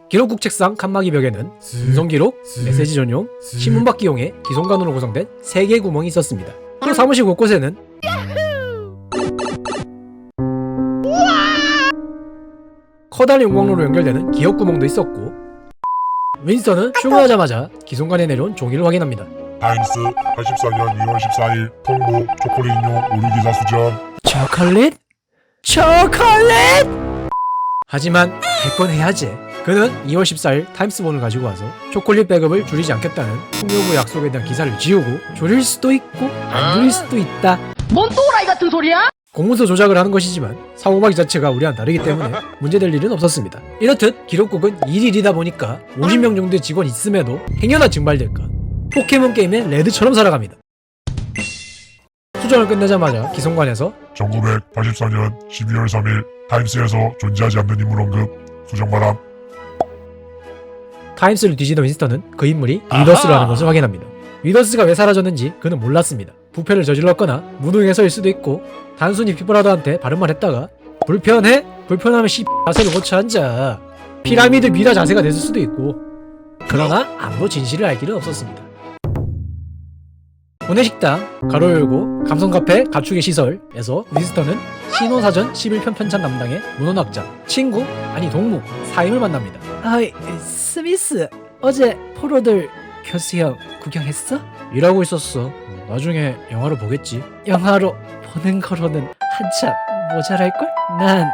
기록국 책상 칸막이 벽에는 음성기록, 메시지 전용, 신문받기용의 기송관으로 구성된 3개의 구멍이 있었습니다. 또 사무실 곳곳에는 커다란 용광로로 연결되는 기역구멍도 있었고, 윈스턴은 출근하자마자 기송관에 내려온 종이를 확인합니다. 타임스 84년 2월 14일 통보 초콜릿 인용 오류기사 수정. 초콜릿? 하지만 할 건 해야지. 그는 2월 14일 타임스본을 가지고 와서 초콜릿 배급을 줄이지 않겠다는 통일부 약속에 대한 기사를 지우고, 줄일 수도 있고 안 줄일 수도 있다, 뭔 또라이 같은 소리야? 공문서 조작을 하는 것이지만 사고방식 자체가 우리와는 다르기 때문에 문제될 일은 없었습니다. 이렇듯 기록국은 일일이다 보니까 50명 정도의 직원이 있음에도 행여나 증발될까 포켓몬 게임의 레드처럼 살아갑니다. 수정을 끝내자마자 기송관에서 1984년 12월 3일 타임스에서 존재하지 않는 인물 언급 수정바람. 타임스를 뒤지던 윈스턴은 그 인물이 위더스라는 것을 확인합니다. 위더스가 왜 사라졌는지 그는 몰랐습니다. 부패를 저질렀거나 무능해서일 수도 있고, 단순히 빅브라더한테 바른말 했다가 불편해? 불편하면 자세를 고쳐 앉아, 피라미드 미라 자세가 됐을 수도 있고, 그러나 아무도 진실을 알 길은 없었습니다. 구내식당, 가로 열고 감성카페 가축의 시설에서 윈스턴은 신호사전 11편 편찬 담당의 문헌학자, 친구, 아니 동무, 사임을 만납니다. 아이, 스미스, 어제 포로들 교수 형 구경했어? 일하고 있었어. 나중에 영화로 보겠지. 영화로 보는 거로는 한참 모자랄걸? 난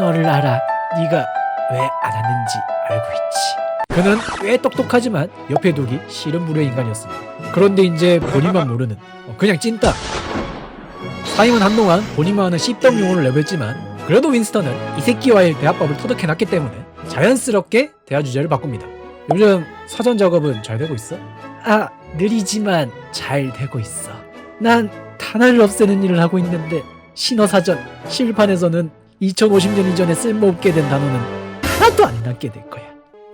너를 알아. 네가 왜 안 왔는지 알고 있지. 그는 꽤 똑똑하지만 옆에 두기 싫은 부류의 인간이었습니다. 그런데 이제 본인만 모르는 그냥 찐따. 사임은 한동안 본인만 아는 씹덕 용어를 내뱉지만, 그래도 윈스턴은 이 새끼와의 대화법을 터득해놨기 때문에 자연스럽게 대화 주제를 바꿉니다. 요즘 사전 작업은 잘 되고 있어? 아, 느리지만 잘 되고 있어. 난 단어를 없애는 일을 하고 있는데 신어사전 실판에서는 2050년 이전에 쓸모없게 된 단어는 하나도 안 남게 될 거야.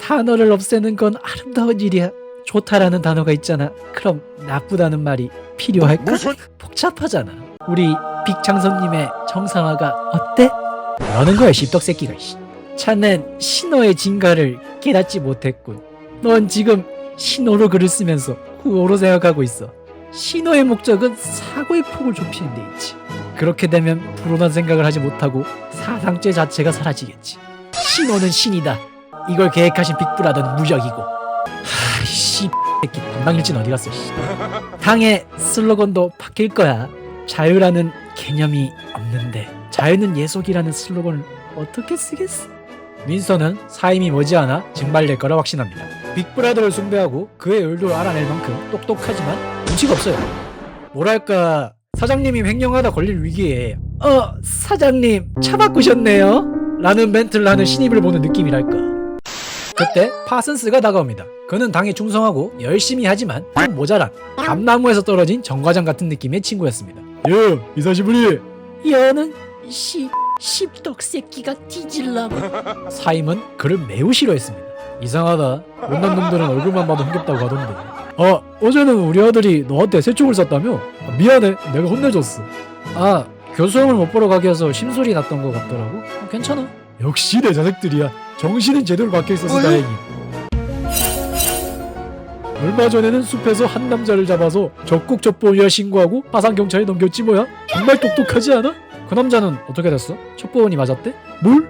단어를 없애는 건 아름다운 일이야. 좋다라는 단어가 있잖아. 그럼 나쁘다는 말이 필요할까? 복잡하잖아. 우리 빅창선님의 정상화가 어때? 뭐라는 거야, 씹덕새끼가. 자넨 신호의 진가를 깨닫지 못했군. 넌 지금 신호로 글을 쓰면서 후어로 생각하고 있어. 신호의 목적은 사고의 폭을 좁히는 데 있지. 그렇게 되면 불온한 생각을 하지 못하고 사상죄 자체가 사라지겠지. 신호는 신이다. 이걸 계획하신 빅브라더는 무적이고. 하이씨, 새끼 담당일진 어디 갔어. 당의 슬로건도 바뀔 거야. 자유라는 개념이 없는데 자유는 예속이라는 슬로건을 어떻게 쓰겠어? 윈스턴은 사임이 머지않아 증발될 거라 확신합니다. 빅브라더를 숭배하고 그의 의도를 알아낼 만큼 똑똑하지만 눈치가 없어요. 뭐랄까, 사장님이 횡령하다 걸릴 위기에 사장님 차 바꾸셨네요? 라는 멘트를 하는 신입을 보는 느낌이랄까. 그때 파슨스가 다가옵니다. 그는 당에 충성하고 열심히 하지만 좀 모자란 감나무에서 떨어진 정과장 같은 느낌의 친구였습니다. 야, 이사시부리. 얘는 씹덕 새끼가 뒤질라고. 사임은 그를 매우 싫어했습니다. 이상하다. 못난 놈들은 얼굴만 봐도 흥겹다고 하던데. 어제는 우리 아들이 너한테 새총을 쐈다며? 미안해, 내가 혼내줬어. 교수형을 못 보러 가게 해서 심술이 났던 것 같더라고. 괜찮아. 역시 내 자식들이야. 정신은 제대로 박혀있어서 다행히. 얼마 전에는 숲에서 한 남자를 잡아서 적국 첩보원이라 신고하고 파산경찰에 넘겼지 뭐야? 정말 똑똑하지 않아? 그 남자는 어떻게 됐어? 첩보원이 맞았대? 뭘?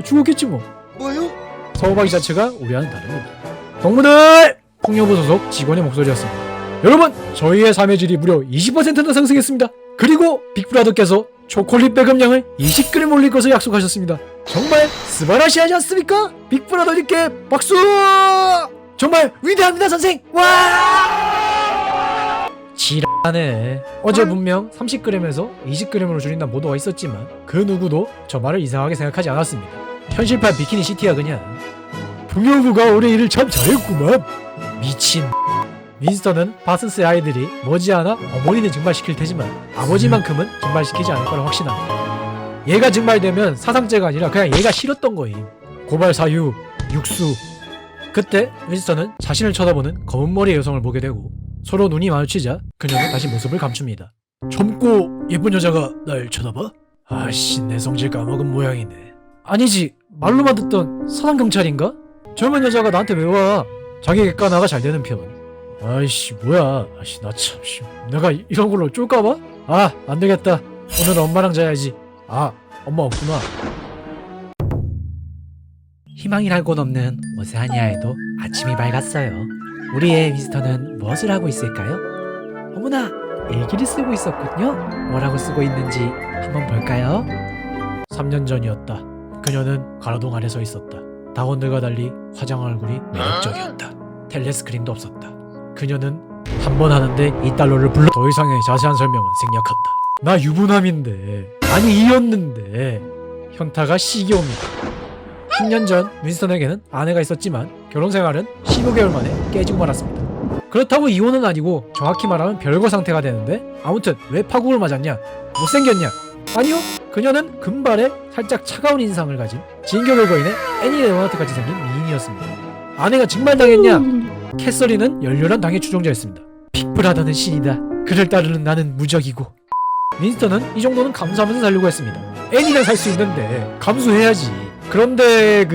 죽었겠지 뭐. 뭐요? 사고방식 자체가 우리와는 다릅니다. 동무들! 폭력부 소속 직원의 목소리였습니다. 여러분, 저희의 삶의 질이 무려 20%나 상승했습니다. 그리고 빅브라더께서 초콜릿 배급량을 20g 올릴 것을 약속하셨습니다. 정말 스바라시하지 않습니까? 빅브라더님께 박수! 정말 위대합니다, 선생! 와! 지랄하네. 어제 분명 30g에서 20g으로 줄인다는 보도가 있었지만 그 누구도 저 말을 이상하게 생각하지 않았습니다. 현실판 비키니 시티야 그냥. 풍요부가 올해 일을 참 잘했구만. 미친. 윈스턴은 파슨스의 아이들이 머지않아 어머니는 증발시킬 테지만 아버지만큼은 증발시키지 않을 거라 확신합니다. 얘가 증발되면 사상죄가 아니라 그냥 얘가 싫었던 거임. 고발 사유, 육수. 그때 윈스턴은 자신을 쳐다보는 검은 머리의 여성을 보게 되고 서로 눈이 마주치자 그녀는 다시 모습을 감춥니다. 젊고 예쁜 여자가 날 쳐다봐? 아씨, 내 성질 까먹은 모양이네. 아니지, 말로만 듣던 사상경찰인가? 젊은 여자가 나한테 왜 와? 자기 객관화가 잘 되는 편. 아이씨 뭐야. 아이씨 나 참 내가 이런 걸로 쫄까봐? 아 안되겠다. 오늘은 엄마랑 자야지. 아 엄마 없구나. 희망이랄 곳 없는 오세아니아에도 아침이 밝았어요. 우리의 미스터는 무엇을 하고 있을까요? 어머나 일기를 쓰고 있었군요. 뭐라고 쓰고 있는지 한번 볼까요? 3년 전이었다. 그녀는 가로등 아래 서 있었다. 다원들과 달리 화장한 얼굴이 매력적이었다. 텔레스크린도 없었다. 그녀는 한 번 하는데 2달러를 불러. 더 이상의 자세한 설명은 생략한다. 나 유부남인데 아니 이었는데 현타가 시기옵니다. 10년 전 윈스턴에게는 아내가 있었지만 결혼생활은 15개월 만에 깨지고 말았습니다. 그렇다고 이혼은 아니고 정확히 말하면 별거 상태가 되는데 아무튼 왜 파국을 맞았냐? 못생겼냐? 아니요. 그녀는 금발에 살짝 차가운 인상을 가진 진격을 거인의 애니 레오나트같이 생긴 미인이었습니다. 아내가 증발당했냐? 캐서린은 열렬한 당의 추종자였습니다. 빅브라더는 신이다. 그를 따르는 나는 무적이고. 윈스턴은 이 정도는 감수하면서 살려고 했습니다. 애니가 살 수 있는데 감수해야지. 그런데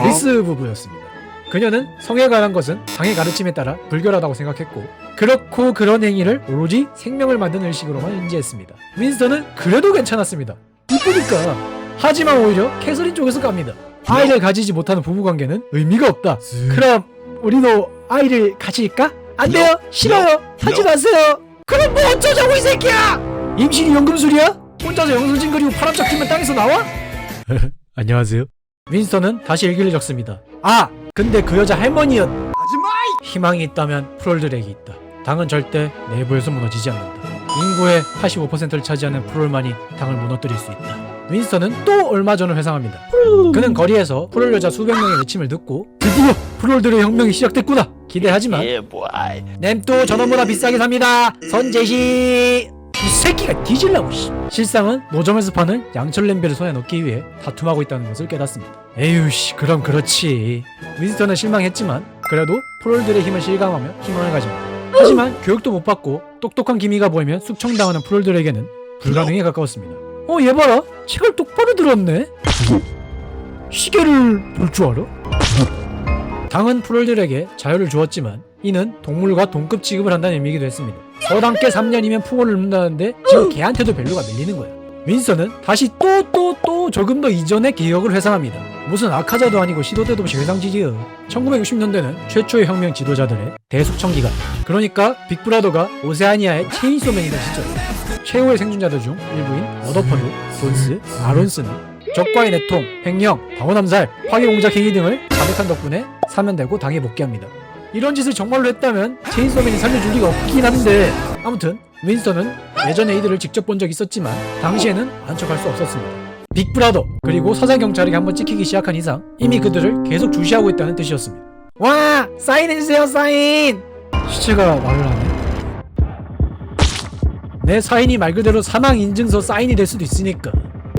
리스 부부였습니다. 그녀는 성에 관한 것은 당의 가르침에 따라 불결하다고 생각했고 그렇고 그런 행위를 오로지 생명을 만드는 의식으로만 인지했습니다. 윈스턴은 그래도 괜찮았습니다. 이쁘니까. 하지만 오히려 캐서린 쪽에서 깝니다. 아이를 가지지 못하는 부부관계는 의미가 없다. 그럼 우리도 아이를 가질까? 안 돼요. 싫어요. 하지 마세요. 그럼 뭐 어쩌자고 이 새끼야. 임신이 연금술이야? 혼자서 영수증 그리고 파란짝 튀면 땅에서 나와? 안녕하세요. 윈스턴은 다시 일기를 적습니다. 아! 근데 그 여자 할머니였. 희망이 있다면 프롤들에게 있다. 당은 절대 내부에서 무너지지 않는다. 인구의 85%를 차지하는 프롤만이 당을 무너뜨릴 수 있다. 윈스턴은 또 얼마 전을 회상합니다. 그는 거리에서 프롤 여자 수백 명의 외침을 듣고 드디어 프롤들의 혁명이 시작됐구나 기대하지만 램또 전원보다 비싸게 삽니다. 선제시. 이 새끼가 뒤질라고. 실상은 노점에서 파는 양철 냄비를 손에 넣기 위해 다툼하고 있다는 것을 깨닫습니다. 에휴씨 그럼 그렇지. 윈스턴은 실망했지만 그래도 프롤들의 힘을 실감하며 희망을 가집니다. 하지만 교육도 못 받고 똑똑한 기미가 보이면 숙청당하는 프롤들에게는 불가능에 가까웠습니다. 얘 봐라. 책을 똑바로 들었네. 시계를 볼 줄 알아? 당은 프롤들에게 자유를 주었지만 이는 동물과 동급 취급을 한다는 의미이기도 했습니다. 서당께 3년이면 풍어를 읊는다는데 지금 걔한테도 벨로가 밀리는 거야. 윈스턴은 다시 또 조금 더 이전의 기억을 회상합니다. 무슨 악하자도 아니고 시도 때도 없이 회상지지요. 1960년대는 최초의 혁명 지도자들의 대숙청 기간. 그러니까 빅브라더가 오세아니아의 체인소맨이던 시절. 최후의 생존자들 중 일부인 러더퍼드, 존스, 아론스는 적과의 내통, 횡령, 방어남살, 파괴공작 행위 등을 자백한 덕분에 사면되고 당에 복귀합니다. 이런 짓을 정말로 했다면 체인소맨이 살려줄 리가 없긴 한데 아무튼 윈스턴은 예전에 이들을 직접 본 적이 있었지만 당시에는 아는 척할 수 없었습니다. 빅브라더 그리고 서장경찰에게 한번 찍히기 시작한 이상 이미 그들을 계속 주시하고 있다는 뜻이었습니다. 와! 사인해주세요 사인! 시체가 말을 하네. 내 사인이 말 그대로 사망인증서 사인이 될 수도 있으니까.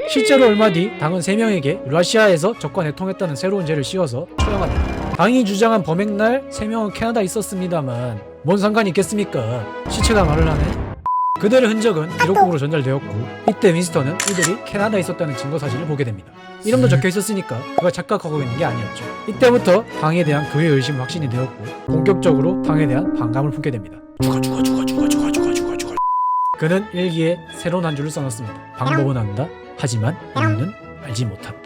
실제로 얼마 뒤 당은 3명에게 러시아에서 적과 내통했다는 새로운 죄를 씌워서 처형합니다. 당이 주장한 범행날 3명은 캐나다에 있었습니다만 뭔 상관이 있겠습니까? 시체가 말을 하네. 그들의 흔적은 기록국으로 전달되었고 이때 윈스턴은 이들이 캐나다에 있었다는 증거 사실을 보게 됩니다. 이름도 적혀 있었으니까 그가 착각하고 있는 게 아니었죠. 이때부터 당에 대한 그의 의심은 확신이 되었고 본격적으로 당에 대한 반감을 품게 됩니다. 죽어. 그는 일기에 새로운 한 줄을 써놨습니다. 방법은 안다. 하지만 이유는 알지 못한다.